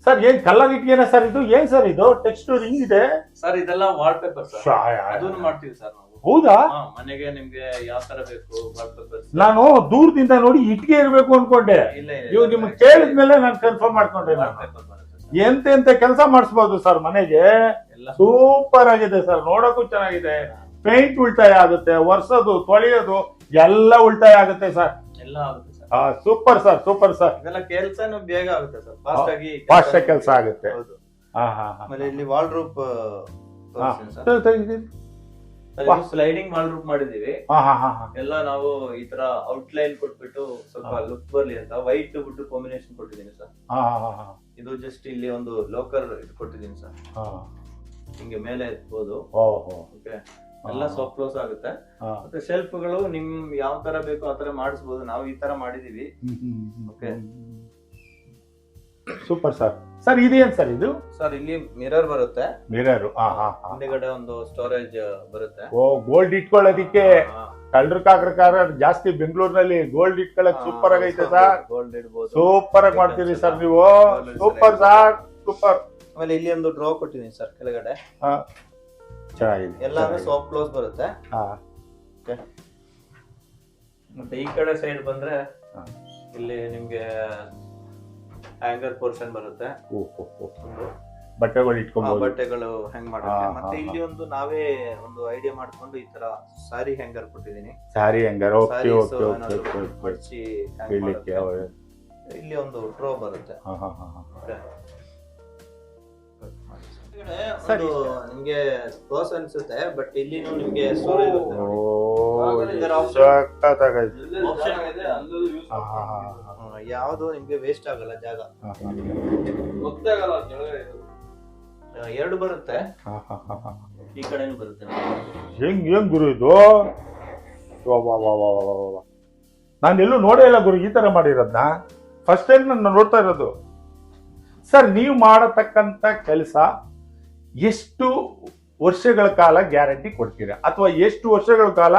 Sir ಏನ್ colour ಇಟ್ಗೇನ sir ಇದು? ಏನ್ ಸರ್ ಇದು ಟೆಕ್ಸ್ಚರ್ ಹಿಂಗಿದೆ ಸರ್? ಇದೆಲ್ಲ ವಾಲ್ ಪೇಪರ್ ಸರ್, ಅದನ್ನು ಮಾಡ್ತೀವಿ ಸರ್ ನಾವು. ಹೌದಾ? ಮನೆಗೆ ನಿಮ್ಗೆ ಯಾವ ತರ ಬೇಕು ವಾಲ್ ಪೇಪರ್. ನಾನು ದೂರದಿಂದ ನೋಡಿ ಇಟ್ಗೆ ಇರ್ಬೇಕು ಅನ್ಕೊಂಡೆ. ಇವ್ ನಿಮ್ಗೆ ಕೇಳಿದ್ಮೇಲೆ ನಾನು ಕನ್ಫರ್ಮ್ ಮಾಡ್ಕೊಂಡೆ. ಎಂತ ಕೆಲಸ ಮಾಡಿಸಬಹುದು ಸರ್ ಮನೆಗೆ. ಸೂಪರ್ ಆಗಿದೆ ಸರ್, ನೋಡಕ್ಕೂ ಚೆನ್ನಾಗಿದೆ. ಪೇಂಟ್ ಉಳಿತಾಯ ಆಗುತ್ತೆ, ಒರ್ಸೋದು ತೊಳೆಯೋದು ಎಲ್ಲ ಉಳಿತಾಯ ಆಗುತ್ತೆ ಸರ್. ಎಲ್ಲ ಆಗುತ್ತೆ sir. Super sir, super sir. ಇದೆಲ್ಲ ಕೆಲಸನೂ ಬೇಗ ಆಗುತ್ತೆ ಸರ್, ಫಾಸ್ಟ್ ಆಗಿ ಕೆಲಸ ಆಗುತ್ತೆ. ಆಮೇಲೆ ಇಲ್ಲಿ wardrobe sliding wardrobe ಮಾಡಿದೀವಿ. ಎಲ್ಲ ನಾವು ಈ ತರ ಔಟ್ಲೈನ್ ಕೊಟ್ಬಿಟ್ಟು ಸ್ವಲ್ಪ ಲುಕ್ ಬರ್ಲಿ ಅಂತ ವೈಟ್ ವುಡ್ ಕಾಂಬಿನೇಷನ್ ಕೊಟ್ಟಿದ್ದೀನಿ ಸರ್. ಇದು ಜಸ್ಟ್ ಇಲ್ಲಿ ಒಂದು ಲೋಕರ್ ಇದು ಕೊಟ್ಟಿದ್ದೀನಿ ಸರ್, ಹಿಂಗೆ ಮೇಲೆ ಎತ್ಬೋದು. ಓಕೆ, ಎಲ್ಲ ಸಾಫ್ಟ್ ಕ್ಲೋಸ್ ಆಗುತ್ತೆ. ಮತ್ತೆ ಶೆಲ್ಫ್ ಗಳು ನಿಮ್ ಯಾವ ತರ ಬೇಕು ಆ ತರ ಮಾಡಿಸಬಹುದು. ನಾವು ಈ ತರ ಮಾಡಿದೀವಿ. Okay, super sir. ಸರ್ ಇದೇನ್ ಸರ್ ಇದು? ಸರ್ ಇಲ್ಲಿ ಮಿರರ್ ಬರುತ್ತೆ. ಮಿರರ್ ಹಿಂದೆಗಡೆ ಒಂದು ಸ್ಟೋರೇಜ್ ಬರುತ್ತೆ. ಗೋಲ್ಡ್ ಇಟ್ಕೊಳ್ಳೋದಿಕ್ಕೆ ಕಳ್ಳರ್ ಕಾಕರಕಾರ ಜಾಸ್ತಿ ಬೆಂಗಳೂರಿನಲ್ಲಿ ಗೋಲ್ಡ್ ಇಟ್ಕೊಳ್ಳಕ್ ಸೂಪರ್ ಆಗೈತೆ ಸರ್. ಗೋಲ್ಡ್ ಇಡಬಹುದು, ಸೂಪರ್ ಆಗಿ ಮಾಡ್ತೀರಿ ಸರ್ ನೀವು. Super sir, super. ಆಮೇಲೆ ಇಲ್ಲಿ ಒಂದು ಡ್ರಾ ಕೊಟ್ಟಿದ್ದೀನಿ ಸರ್ ಕೆಳಗಡೆ. ಚೆನ್ನಾಗಿದೆ, ಎಲ್ಲಾನು ಸಾಫ್ಟ್ ಕ್ಲೋಸ್ ಬರುತ್ತೆ. ಮತ್ತೆ ಈ ಕಡೆ ಸೈಡ್ ಬಂದ್ರೆ ಇಲ್ಲಿ ನಿಮ್ಗೆ ಹ್ಯಾಂಗರ್ ಪೋರ್ಷನ್ ಬರುತ್ತೆ. ಬಟ್ಟೆಗಳು ಇಟ್ಕೊಬಹುದು, ಬಟ್ಟೆಗಳು ಹೆಂಗ್ ಮಾಡುತ್ತೆ. ಮತ್ತೆ ಇಲ್ಲಿ ಒಂದು ನಾವೇ ಒಂದು ಐಡಿಯಾ ಮಾಡ್ಕೊಂಡು ಈ ತರ ಸಾರಿ ಹ್ಯಾಂಗರ್ ಕೊಟ್ಟಿದ್ದೀನಿ. ಸಾರಿ ಹ್ಯಾಂಗರ್ ಮಡ್ಚಿ ಇಲ್ಲಿ ಒಂದು ಡ್ರಾ ಬರುತ್ತೆ. ನಿಮ್ಗೆ ಕ್ಲೋಸ್ ಅನ್ಸುತ್ತೆ, ಬಟ್ ಇಲ್ಲಿ ನಿಮ್ಗೆ ಸ್ಟೋರೇಜ್ ಯಾವ್ದು ನಿಮ್ಗೆ ವೇಸ್ಟ್ ಆಗಲ್ಲ ಜಾಗ. ಎರಡು ಬರುತ್ತೆ, ಈ ಕಡೆನೂ ಬರುತ್ತೆ. ಹೆಂಗ್ ಗುರು ಇದು? ನಾನೆಲ್ಲೂ ನೋಡೇ ಇಲ್ಲ ಗುರು ಈ ತರ ಮಾಡಿರೋದ್ನ. ಫಸ್ಟ್ ಟೈಮ್ ನಾನು ನೋಡ್ತಾ ಇರೋದು. ಸರ್ ನೀವು ಮಾಡತಕ್ಕಂತ ಕೆಲಸ ಎಷ್ಟು ವರ್ಷಗಳ ಕಾಲ ಗ್ಯಾರಂಟಿ ಕೊಡ್ತೀರಾ, ಅಥವಾ ಎಷ್ಟು ವರ್ಷಗಳ ಕಾಲ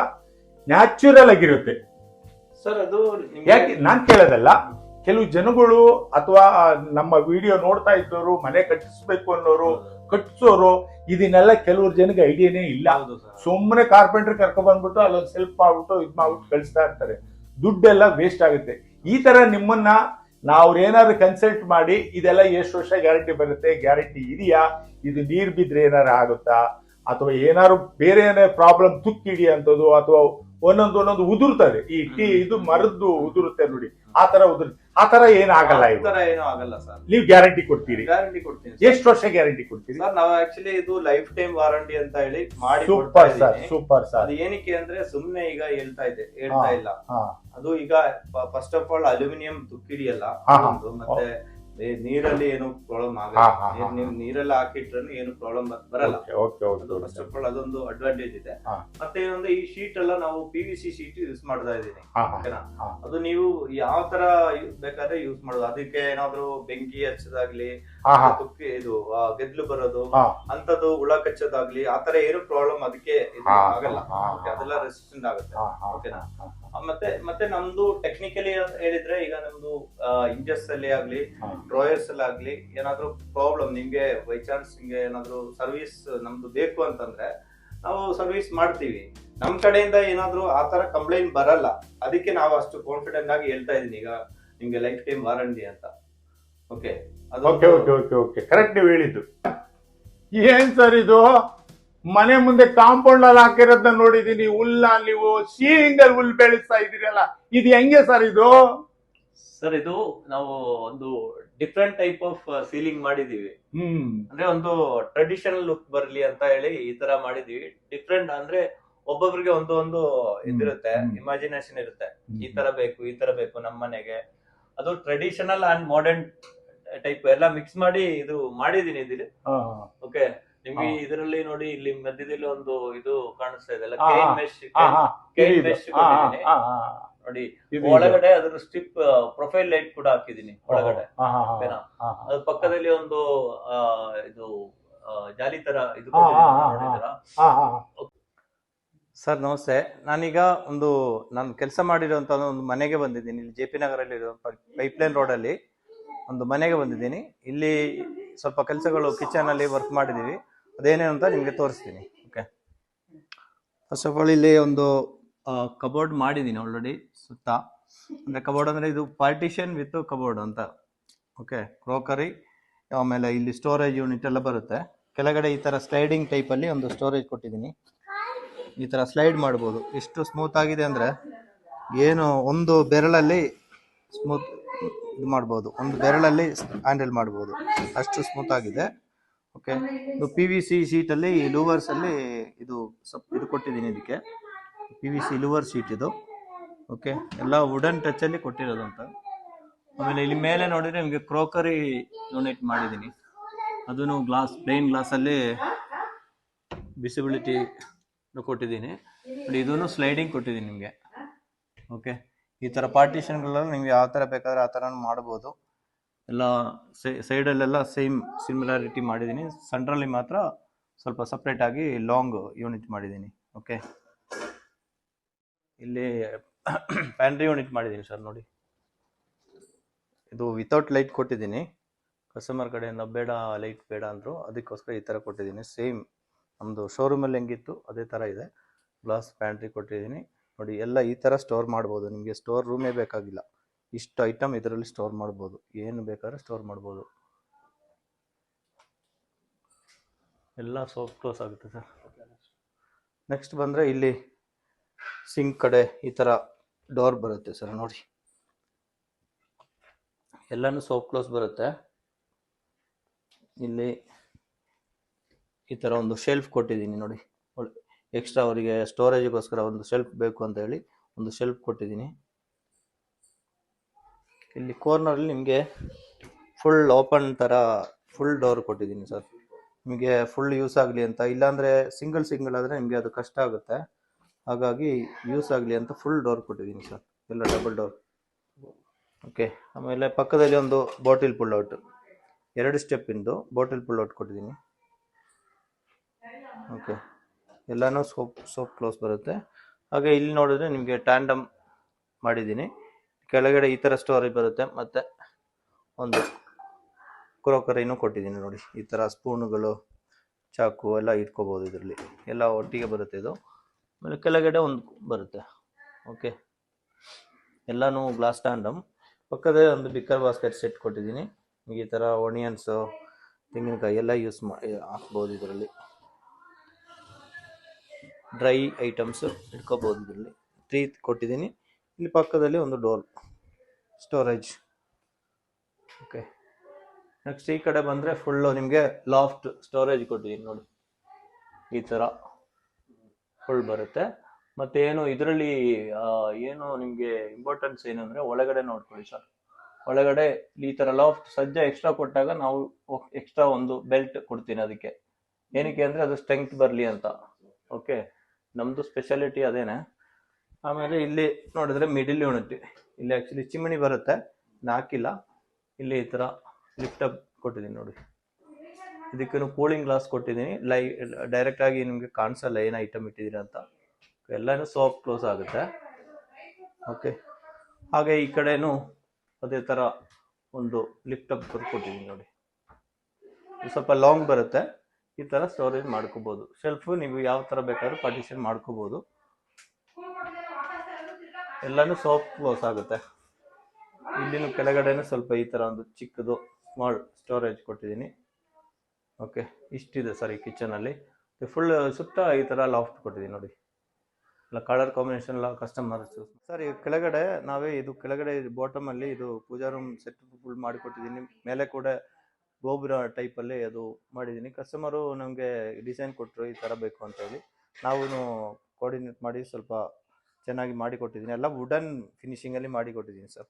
ನ್ಯಾಚುರಲ್ ಆಗಿರುತ್ತೆ ಸರ್? ಅದು ಯಾಕೆ ನಾನ್ ಕೇಳೋದಲ್ಲ, ಕೆಲವು ಜನಗಳು ಅಥವಾ ನಮ್ಮ ವಿಡಿಯೋ ನೋಡ್ತಾ ಇದ್ದವರು ಮನೆ ಕಟ್ಟಿಸ್ಬೇಕು ಅನ್ನೋರು, ಕಟ್ಟಿಸೋರು, ಇದನ್ನೆಲ್ಲ ಕೆಲವ್ರ ಜನಕ್ಕೆ ಐಡಿಯಾನೇ ಇಲ್ಲ. ಸುಮ್ಮನೆ ಕಾರ್ಪೆಂಟರ್ ಕರ್ಕೊಂಡ್ ಬಂದ್ಬಿಟ್ಟು ಅಲ್ಲೊಂದು ಸೆಲ್ಫ್ ಮಾಡ್ಬಿಟ್ಟು ಇದ್ ಮಾಡ್ಬಿಟ್ಟು ಕಳಿಸ್ತಾ ಇರ್ತಾರೆ. ದುಡ್ಡೆಲ್ಲ ವೇಸ್ಟ್ ಆಗುತ್ತೆ. ಈ ತರ ನಿಮ್ಮನ್ನ ನಾವು ಏನಾದ್ರು ಕನ್ಸಲ್ಟ್ ಮಾಡಿ ಇದೆಲ್ಲ ಎಷ್ಟು ವರ್ಷ ಗ್ಯಾರಂಟಿ ಬರುತ್ತೆ, ಗ್ಯಾರಂಟಿ ಇದೆಯಾ, ಇದು ನೀರ್ ಬಿದ್ರೆ ಏನಾರು ಆಗುತ್ತಾ, ಅಥವಾ ಏನಾದ್ರು ಬೇರೆ ಏನಾದ್ರು ಪ್ರಾಬ್ಲಮ್ ತುಕ್ಕಿಡಿಯಂಥದ್ದು, ಅಥವಾ ಒಂದೊಂದು ಉದುರ್ತದೆ. ಈ ಇದು ಮರದ್ದು ಉದುರುತ್ತೆ ನೋಡಿ, ಆ ತರ ಏನಾಗಲ್ಲ. ಏನೂ ಆಗಲ್ಲ ಸರ್. ನೀವು ಗ್ಯಾರಂಟಿ ಕೊಡ್ತೀರಿ? ಗ್ಯಾರಂಟಿ ಕೊಡ್ತೀನಿ. ಎಷ್ಟು ವರ್ಷ ಗ್ಯಾರಂಟಿ ಕೊಡ್ತೀರಿ ಸರ್? ನಾವು ಆಕ್ಚುಲಿ ಇದು ಲೈಫ್ ಟೈಮ್ ವಾರಂಟಿ ಅಂತ ಹೇಳಿ ಮಾಡಿ. Super sir, super sir. ಅದು ಏನಕ್ಕೆ ಅಂದ್ರೆ ಸುಮ್ನೆ ಈಗ ಹೇಳ್ತಾ ಇಲ್ಲ. ಅದು ಈಗ ಫಸ್ಟ್ ಆಫ್ ಆಲ್ ಅಲ್ಯೂಮಿನಿಯಂ ತುಕ್ಕಿಡಿಯಲ್ಲ, ಮತ್ತೆ ನೀರಲ್ಲಿ ಏನು ಪ್ರಾಬ್ಲಮ್ ಆಗಲ್ಲ. ನೀವು ನೀರಲ್ಲಿ ಹಾಕಿಟ್ರೂ ಏನು ಪ್ರಾಬ್ಲಮ್ ಬರಲ್ಲ. ಫಸ್ಟ್ ಆಫ್ ಆಲ್ ಅದೊಂದು ಅಡ್ವಾಂಟೇಜ್ ಇದೆ. ಮತ್ತೆ ಇನ್ನೊಂದು ಈ ಶೀಟ್ ಎಲ್ಲ ನಾವು PVC ಶೀಟ್ ಯೂಸ್ ಮಾಡ್ತಾ ಇದ್ದೀನಿ. ಅದು ನೀವು ಯಾವ ತರ ಬೇಕಾದ್ರೆ ಯೂಸ್ ಮಾಡೋದು. ಅದಕ್ಕೆ ಏನಾದ್ರು ಬೆಂಕಿ ಹಚ್ಚೋದಾಗ್ಲಿ, ತುಕ್ಕಿ ಇದು ಗೆದ್ಲು ಬರೋದು ಅಂತದ್ದು, ಹುಳ ಕಚ್ಚೋದಾಗ್ಲಿ, ಆತರ ಏನು ಪ್ರಾಬ್ಲಮ್ ಅದಕ್ಕೆ ಆಗಲ್ಲ. ಅದೆಲ್ಲ ರೆಸಿಸ್ಟೆಂಟ್ ಆಗುತ್ತೆ. ಓಕೆನಾ? ಮತ್ತೆ ನಮ್ದು ಟೆಕ್ನಿಕಲಿ ಹೇಳಿದ್ರೆ ಈಗ ನಮ್ದು ಇಂಜಸ್ ಅಲ್ಲಿ ಆಗ್ಲಿ, ಡ್ರಾಯರ್ಸ್ ಅಲ್ಲಿ ಆಗ್ಲಿ, ಏನಾದ್ರು ಪ್ರಾಬ್ಲಮ್ ನಿಮ್ಗೆ ಬೈ ಚಾನ್ಸ್ ನಿಮ್ಗೆ ಏನಾದ್ರು ಸರ್ವಿಸ್ ನಮ್ದು ಬೇಕು ಅಂತಂದ್ರೆ ನಾವು ಸರ್ವಿಸ್ ಮಾಡ್ತೀವಿ. ನಮ್ ಕಡೆಯಿಂದ ಏನಾದ್ರು ಆತರ ಕಂಪ್ಲೇಂಟ್ ಬರಲ್ಲ. ಅದಕ್ಕೆ ನಾವು ಅಷ್ಟು ಕಾನ್ಫಿಡೆಂಟ್ ಆಗಿ ಹೇಳ್ತಾ ಇದೀನಿ ಈಗ ನಿಮ್ಗೆ ಲೈಫ್ ಟೈಮ್ ವಾರಂಟಿ ಅಂತ. ಓಕೆ, ಕರೆಕ್ಟ್ ನೀವು ಹೇಳಿದ್ದು. ಏನ್ ಸರ್ ಇದು? ಮನೆ ಮುಂದೆ ಕಾಂಪೌಂಡ್ ಅಲ್ಲಿ ಹಾಕಿರೋದನ್ನ ನೋಡಿದೀನಿ. ಹುಲ್ಲ ನೀವು ಸೀಲಿಂಗಲ್ಲಿ ಹುಲ್ ಬೆಳೆಸ್ತಾ ಇದೀರಲ್ಲ, ಇದು ಹೆಂಗೆ ಸರ್ ಇದು? ಸರ್ ಇದು ನಾವು ಒಂದು ಡಿಫ್ರೆಂಟ್ ಟೈಪ್ ಆಫ್ ಸೀಲಿಂಗ್ ಮಾಡಿದೀವಿ. ಅಂದ್ರೆ ಒಂದು ಟ್ರೆಡಿಷನಲ್ ಲುಕ್ ಬರ್ಲಿ ಅಂತ ಹೇಳಿ ಈ ತರ ಮಾಡಿದೀವಿ. ಡಿಫ್ರೆಂಟ್ ಅಂದ್ರೆ ಒಬ್ಬೊಬ್ರಿಗೆ ಒಂದು ಇದಿರುತ್ತೆ, ಇಮ್ಯಾಜಿನೇಷನ್ ಇರುತ್ತೆ. ಈ ತರ ಬೇಕು ನಮ್ಮ ಮನೆಗೆ. ಅದು ಟ್ರೆಡಿಷನಲ್ ಅಂಡ್ ಮಾಡರ್ನ್ ಟೈಪ್ ಎಲ್ಲ ಮಿಕ್ಸ್ ಮಾಡಿ ಇದು ಮಾಡಿದೀನಿ ಇದೀನಿ. ಓಕೆ, ನಿಮ್ಗೆ ಇದರಲ್ಲಿ ನೋಡಿ ಇಲ್ಲಿ ಮಧ್ಯದಲ್ಲಿ ಒಂದು ಇದು ಕಾಣಿಸ್ತಾ ಇದೆ, ಕೈನ್ ಮೆಶ್ ನೋಡಿ. ಒಳಗಡೆ ಅದ್ರ ಸ್ಟ್ರಿಪ್ ಪ್ರೊಫೈಲ್ ಲೈಟ್ ಕೂಡ ಹಾಕಿದೀನಿ ಒಳಗಡೆ. ಅದ್ರ ಪಕ್ಕದಲ್ಲಿ ಒಂದು ಇದು ಜಾಲಿ ತರ ಇದು. ಸರ್ ನಮಸ್ತೆ. ನಾನೀಗ ನಾನು ಕೆಲಸ ಮಾಡಿರುವಂತ ಒಂದು ಮನೆಗೆ ಬಂದಿದ್ದೀನಿ. ಇಲ್ಲಿ JP ನಗರಲ್ಲಿ ಪೈಪ್ಲೈನ್ ರೋಡ್ ಅಲ್ಲಿ ಒಂದು ಮನೆಗೆ ಬಂದಿದ್ದೀನಿ. ಇಲ್ಲಿ ಸ್ವಲ್ಪ ಕೆಲಸಗಳು ಕಿಚನಲ್ಲಿ ವರ್ಕ್ ಮಾಡಿದ್ದೀವಿ, ಅದೇನೇನು ಅಂತ ನಿಮಗೆ ತೋರಿಸ್ತೀನಿ. ಓಕೆ, ಫಸ್ಟ್ ಆಫ್ ಆಲ್ ಇಲ್ಲಿ ಒಂದು ಕಬೋರ್ಡ್ ಮಾಡಿದ್ದೀನಿ ಆಲ್ರೆಡಿ ಸುತ್ತ. ಅಂದರೆ ಕಬೋರ್ಡ್ ಅಂದರೆ ಇದು ಪಾರ್ಟಿಷನ್ ವಿತ್ ಕಬೋರ್ಡ್ ಅಂತ. ಓಕೆ, ಕ್ರೋಕರಿ, ಆಮೇಲೆ ಇಲ್ಲಿ ಸ್ಟೋರೇಜ್ ಯೂನಿಟ್ ಎಲ್ಲ ಬರುತ್ತೆ. ಕೆಳಗಡೆ ಈ ಥರ ಸ್ಲೈಡಿಂಗ್ ಟೈಪಲ್ಲಿ ಒಂದು ಸ್ಟೋರೇಜ್ ಕೊಟ್ಟಿದ್ದೀನಿ. ಈ ಥರ ಸ್ಲೈಡ್ ಮಾಡ್ಬೋದು. ಎಷ್ಟು ಸ್ಮೂತ್ ಆಗಿದೆ ಅಂದರೆ ಏನು ಒಂದು ಬೆರಳಲ್ಲಿ ಸ್ಮೂತ್ ಇದು ಮಾಡ್ಬೋದು, ಒಂದು ಬೆರಳಲ್ಲಿ ಹ್ಯಾಂಡಲ್ ಮಾಡ್ಬೋದು, ಅಷ್ಟು ಸ್ಮೂತ್ ಆಗಿದೆ. ಓಕೆ, ಇದು PVC ಶೀಟಲ್ಲಿ ಲೂವರ್ಸಲ್ಲಿ ಇದು ಇದು ಕೊಟ್ಟಿದ್ದೀನಿ. ಇದಕ್ಕೆ PVC ಲೂವರ್ ಶೀಟ್ ಇದು. ಓಕೆ, ಎಲ್ಲ ವುಡನ್ ಟಚಲ್ಲಿ ಕೊಟ್ಟಿರೋದು ಅಂತ. ಆಮೇಲೆ ಇಲ್ಲಿ ಮೇಲೆ ನೋಡಿದರೆ ನಿಮಗೆ ಕ್ರೋಕರಿ ಯೂನಿಟ್ ಮಾಡಿದ್ದೀನಿ. ಅದನ್ನು ಗ್ಲಾಸ್, ಪ್ಲೇನ್ ಗ್ಲಾಸಲ್ಲಿ ವಿಸಿಬಿಲಿಟಿ ಕೊಟ್ಟಿದ್ದೀನಿ. ಇದನ್ನು ಸ್ಲೈಡಿಂಗ್ ಕೊಟ್ಟಿದ್ದೀನಿ ನಿಮಗೆ. ಓಕೆ, ಈ ಥರ ಪಾರ್ಟಿಷನ್ಗಳೆಲ್ಲ ನಿಮ್ಗೆ ಯಾವ ಥರ ಬೇಕಾದ್ರೆ ಆ ಥರ ಮಾಡ್ಬೋದು. ಎಲ್ಲ ಸೈಡಲ್ಲೆಲ್ಲ ಸೇಮ್ ಸಿಮಿಲಾರಿಟಿ ಮಾಡಿದ್ದೀನಿ. ಸೆಂಟ್ರಲ್ಲಿ ಮಾತ್ರ ಸ್ವಲ್ಪ ಸಪ್ರೇಟಾಗಿ ಲಾಂಗ್ ಯೂನಿಟ್ ಮಾಡಿದ್ದೀನಿ. ಓಕೆ, ಇಲ್ಲಿ ಪ್ಯಾಂಟ್ರಿ ಯೂನಿಟ್ ಮಾಡಿದ್ದೀನಿ ಸರ್. ನೋಡಿ, ಇದು ವಿತೌಟ್ ಲೈಟ್ ಕೊಟ್ಟಿದ್ದೀನಿ. ಕಸ್ಟಮರ್ ಕಡೆಯಿಂದ ಬೇಡ, ಲೈಟ್ ಬೇಡ ಅಂದರು, ಅದಕ್ಕೋಸ್ಕರ ಈ ಥರ ಕೊಟ್ಟಿದ್ದೀನಿ. ಸೇಮ್ ನಮ್ಮದು ಶೋರೂಮಲ್ಲಿ ಹೆಂಗಿತ್ತು ಅದೇ ಥರ ಇದೆ. ಗ್ಲಾಸ್ ಪ್ಯಾಂಟ್ರಿ ಕೊಟ್ಟಿದ್ದೀನಿ. ನೋಡಿ, ಎಲ್ಲ ಈ ಥರ ಸ್ಟೋರ್ ಮಾಡ್ಬೋದು. ನಿಮಗೆ ಸ್ಟೋರ್ ರೂಮೇ ಬೇಕಾಗಿಲ್ಲ, ಇಷ್ಟು ಐಟಮ್ ಇದರಲ್ಲಿ ಸ್ಟೋರ್ ಮಾಡ್ಬೋದು. ಏನು ಬೇಕಾದ್ರೆ ಸ್ಟೋರ್ ಮಾಡ್ಬೋದು. ಎಲ್ಲ ಸಾಫ್ಟ್ ಕ್ಲೋಸ್ ಆಗುತ್ತೆ ಸರ್. ನೆಕ್ಸ್ಟ್ ಬಂದರೆ ಇಲ್ಲಿ ಸಿಂಕ್ ಕಡೆ ಈ ಥರ ಡೋರ್ ಬರುತ್ತೆ ಸರ್. ನೋಡಿ, ಎಲ್ಲನೂ ಸಾಫ್ಟ್ ಕ್ಲೋಸ್ ಬರುತ್ತೆ. ಇಲ್ಲಿ ಈ ಥರ ಒಂದು ಶೆಲ್ಫ್ ಕೊಟ್ಟಿದ್ದೀನಿ. ನೋಡಿ, ಎಕ್ಸ್ಟ್ರಾ ಅವರಿಗೆ ಸ್ಟೋರೇಜ್ಗೋಸ್ಕರ ಒಂದು ಶೆಲ್ಫ್ ಬೇಕು ಅಂತ ಹೇಳಿ ಒಂದು ಶೆಲ್ಫ್ ಕೊಟ್ಟಿದ್ದೀನಿ. ಇಲ್ಲಿ ಕಾರ್ನರಲ್ಲಿ ನಿಮಗೆ ಫುಲ್ ಓಪನ್ ಥರ ಫುಲ್ ಡೋರ್ ಕೊಟ್ಟಿದ್ದೀನಿ ಸರ್. ನಿಮಗೆ ಫುಲ್ ಯೂಸ್ ಆಗಲಿ ಅಂತ. ಇಲ್ಲಾಂದರೆ ಸಿಂಗಲ್ ಆದರೆ ನಿಮಗೆ ಅದು ಕಷ್ಟ ಆಗುತ್ತೆ. ಹಾಗಾಗಿ ಯೂಸ್ ಆಗಲಿ ಅಂತ ಫುಲ್ ಡೋರ್ ಕೊಟ್ಟಿದ್ದೀನಿ ಸರ್, ಎಲ್ಲ ಡಬಲ್ ಡೋರ್. ಓಕೆ, ಆಮೇಲೆ ಪಕ್ಕದಲ್ಲಿ ಒಂದು ಬಾಟಲ್ ಪುಲ್ಔಟ್, 2 ಸ್ಟೆಪ್ಪಿಂದು ಬಾಟಲ್ ಪುಲ್ಔಟ್ ಕೊಟ್ಟಿದ್ದೀನಿ. ಓಕೆ, ಎಲ್ಲನೂ ಸೋಪ್ ಕ್ಲೋಸ್ ಬರುತ್ತೆ. ಹಾಗೆ ಇಲ್ಲಿ ನೋಡಿದ್ರೆ ನಿಮಗೆ ಟ್ಯಾಂಡಮ್ ಮಾಡಿದ್ದೀನಿ. ಕೆಳಗಡೆ ಈ ಥರ ಸ್ಟೋರೇಜ್ ಬರುತ್ತೆ, ಮತ್ತು ಒಂದು ಕ್ರೋಕರಿನೂ ಕೊಟ್ಟಿದ್ದೀನಿ. ನೋಡಿ, ಈ ಥರ ಸ್ಪೂನುಗಳು, ಚಾಕು ಎಲ್ಲ ಇಟ್ಕೋಬೋದು ಇದರಲ್ಲಿ, ಎಲ್ಲ ಒಟ್ಟಿಗೆ ಬರುತ್ತೆ ಇದು. ಆಮೇಲೆ ಕೆಳಗಡೆ ಒಂದು ಬರುತ್ತೆ. ಓಕೆ, ಎಲ್ಲನೂ ಗ್ಲಾಸ್ ಟ್ಯಾಂಡಮ್. ಪಕ್ಕದಲ್ಲಿ ಒಂದು ಬಿಕ್ಕರ್ ಬಾಸ್ಕೆಟ್ ಸೆಟ್ ಕೊಟ್ಟಿದ್ದೀನಿ. ಈ ಥರ ಆನಿಯನ್ಸು, ತೆಂಗಿನಕಾಯಿ ಎಲ್ಲ ಹಾಕ್ಬೋದು ಇದರಲ್ಲಿ. ಡ್ರೈ ಐಟಮ್ಸು ಇಟ್ಕೋಬೋದು ಇದರಲ್ಲಿ. 3 ಕೊಟ್ಟಿದ್ದೀನಿ. ಇಲ್ಲಿ ಪಕ್ಕದಲ್ಲಿ ಒಂದು ಡೋರ್ ಸ್ಟೋರೇಜ್. ಓಕೆ, ನೆಕ್ಸ್ಟ್ ಈ ಕಡೆ ಬಂದರೆ ಫುಲ್ಲು ನಿಮಗೆ ಲಾಫ್ಟ್ ಸ್ಟೋರೇಜ್ ಕೊಟ್ಟಿದ್ದೀನಿ. ನೋಡಿ, ಈ ಥರ ಫುಲ್ ಬರುತ್ತೆ. ಮತ್ತು ಏನು ಇದರಲ್ಲಿ ಏನು ನಿಮಗೆ ಇಂಪಾರ್ಟೆನ್ಸ್ ಏನಂದರೆ ಒಳಗಡೆ ನೋಡ್ಕೊಳ್ಳಿ ಸರ್. ಒಳಗಡೆ ಈ ಥರ ಲಾಫ್ಟ್ ಸಜ್ಜ ಎಕ್ಸ್ಟ್ರಾ ಕೊಟ್ಟಾಗ ನಾವು ಎಕ್ಸ್ಟ್ರಾ ಒಂದು ಬೆಲ್ಟ್ ಕೊಡ್ತೀನಿ. ಅದಕ್ಕೆ ಏನಕ್ಕೆ ಅಂದರೆ ಅದು ಸ್ಟ್ರೆಂತ್ ಬರಲಿ ಅಂತ. ಓಕೆ, ನಮ್ಮದು ಸ್ಪೆಷಾಲಿಟಿ ಅದೇನೆ. ಆಮೇಲೆ ಇಲ್ಲಿ ನೋಡಿದ್ರೆ ಮಿಡಿಲ್ ಯೂನಿಟ್, ಇಲ್ಲಿ ಆ್ಯಕ್ಚುಲಿ ಚಿಮಣಿ ಬರುತ್ತೆ, ಹಾಕಿಲ್ಲ. ಇಲ್ಲಿ ಈ ಥರ ಲಿಫ್ಟ್ ಅಪ್ ಕೊಟ್ಟಿದ್ದೀನಿ. ನೋಡಿ, ಇದಕ್ಕೂ ಕೂಲಿಂಗ್ ಗ್ಲಾಸ್ ಕೊಟ್ಟಿದ್ದೀನಿ. ಡೈರೆಕ್ಟಾಗಿ ನಿಮಗೆ ಕಾಣಿಸಲ್ಲ ಏನು ಐಟಮ್ ಇಟ್ಟಿದ್ದೀರಿ ಅಂತ. ಎಲ್ಲನೂ ಸಾಫ್ಟ್ ಕ್ಲೋಸ್ ಆಗುತ್ತೆ. ಓಕೆ, ಹಾಗೆ ಈ ಕಡೆನೂ ಅದೇ ಥರ ಒಂದು ಲಿಫ್ಟ್ ಅಪ್ ಕೊಟ್ಟಿದ್ದೀನಿ. ನೋಡಿ, ಸ್ವಲ್ಪ ಲಾಂಗ್ ಬರುತ್ತೆ. ಈ ಥರ ಸ್ಟೋರೇಜ್ ಮಾಡ್ಕೋಬೋದು. ಶೆಲ್ಫು ನೀವು ಯಾವ ಥರ ಬೇಕಾದ್ರೂ ಪಾರ್ಟಿಷನ್ ಮಾಡ್ಕೋಬೋದು. ಎಲ್ಲನೂ ಸಾಫ್ಟ್ ಕ್ಲೋಸ್ ಆಗುತ್ತೆ. ಇಲ್ಲಿನೂ ಕೆಳಗಡೆನೂ ಸ್ವಲ್ಪ ಈ ಥರ ಒಂದು ಚಿಕ್ಕದು ಸ್ಮಾಲ್ ಸ್ಟೋರೇಜ್ ಕೊಟ್ಟಿದ್ದೀನಿ. ಓಕೆ, ಇಷ್ಟಿದೆ ಸರ್ ಈ ಕಿಚನಲ್ಲಿ. ಫುಲ್ ಸುತ್ತ ಈ ಥರ ಲಾಫ್ಟ್ ಕೊಟ್ಟಿದ್ದೀನಿ. ನೋಡಿ, ಎಲ್ಲ ಕಲರ್ ಕಾಂಬಿನೇಷನ್ ಎಲ್ಲ ಕಸ್ಟಮರ್ಸ್ ಸರ್. ಈ ಕೆಳಗಡೆ ಇದು ಕೆಳಗಡೆ ಬಾಟಮಲ್ಲಿ ಇದು ಪೂಜಾ ರೂಮ್ ಸೆಟ್ ಫುಲ್ ಮಾಡಿಕೊಟ್ಟಿದ್ದೀನಿ. ಮೇಲೆ ಕೂಡ ಗೋಪುರ ಟೈಪಲ್ಲಿ ಅದು ಮಾಡಿದ್ದೀನಿ. ಕಸ್ಟಮರು ನಮಗೆ ಡಿಸೈನ್ ಕೊಟ್ಟರು, ಈ ಥರ ಬೇಕು ಅಂತ ಹೇಳಿ. ನಾವು ಕೋಆರ್ಡಿನೇಟ್ ಮಾಡಿ ಸ್ವಲ್ಪ ಚೆನ್ನಾಗಿ ಮಾಡಿಕೊಟ್ಟಿದ್ದೀನಿ. ಎಲ್ಲ ವುಡನ್ ಫಿನಿಶಿಂಗಲ್ಲಿ ಮಾಡಿಕೊಟ್ಟಿದ್ದೀನಿ ಸರ್.